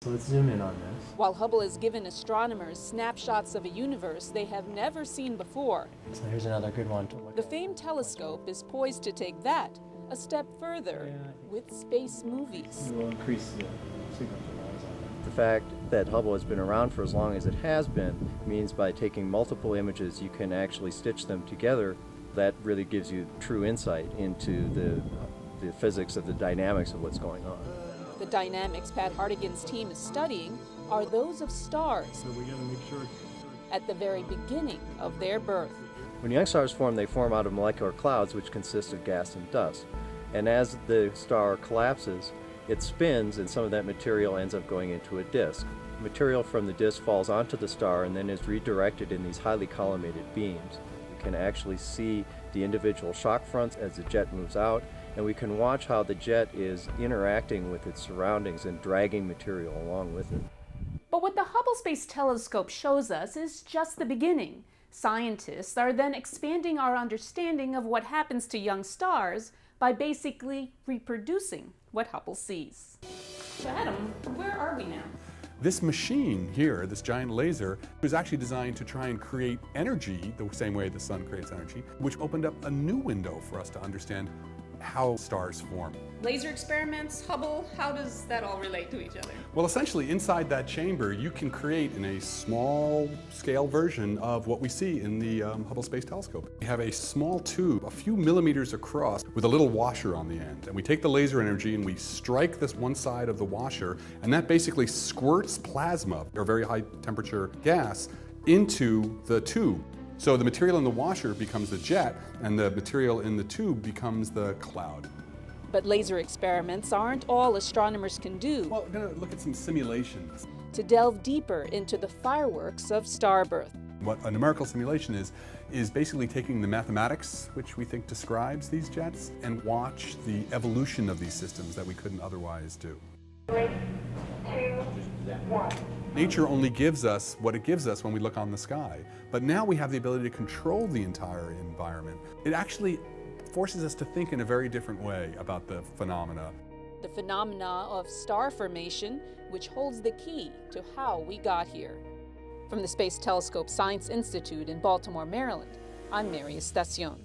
So let's zoom in on this. While Hubble has given astronomers snapshots of a universe they have never seen before, So here's another good one to look the at. famed telescope is poised to take that a step further with space movies. We'll increase the signal to noise on it. The fact that Hubble has been around for as long as it has been means by taking multiple images you can actually stitch them together. That really gives you true insight into the physics of the dynamics of what's going on. The dynamics Pat Hartigan's team is studying are those of stars So we got to make sure. at the very beginning of their birth. When young stars form, they form out of molecular clouds which consist of gas and dust. And as the star collapses, it spins and some of that material ends up going into a disk. Material from the disk falls onto the star and then is redirected in these highly collimated beams. We can actually see the individual shock fronts as the jet moves out, and we can watch how the jet is interacting with its surroundings and dragging material along with it. But what the Hubble Space Telescope shows us is just the beginning. Scientists are then expanding our understanding of what happens to young stars by basically reproducing what Hubble sees. So Adam, where are we now? This machine here, this giant laser, was actually designed to try and create energy the same way the sun creates energy, which opened up a new window for us to understand how stars form. Laser experiments, Hubble, how does that all relate to each other? Well, essentially, inside that chamber, you can create in a small scale version of what we see in the Hubble Space Telescope. We have a small tube, a few millimeters across, with a little washer on the end. And we take the laser energy and we strike this one side of the washer, and that basically squirts plasma, or very high temperature gas, into the tube. So the material in the washer becomes the jet, and the material in the tube becomes the cloud. But laser experiments aren't all astronomers can do. Well, we're going to look at some simulations. To delve deeper into the fireworks of star birth. What a numerical simulation is basically taking the mathematics, which we think describes these jets, and watch the evolution of these systems that we couldn't otherwise do. 3, 2, 1. Nature only gives us what it gives us when we look on the sky, but now we have the ability to control the entire environment. It actually forces us to think in a very different way about the phenomena. The phenomena of star formation, which holds the key to how we got here. From the Space Telescope Science Institute in Baltimore, Maryland, I'm Mary Estacion.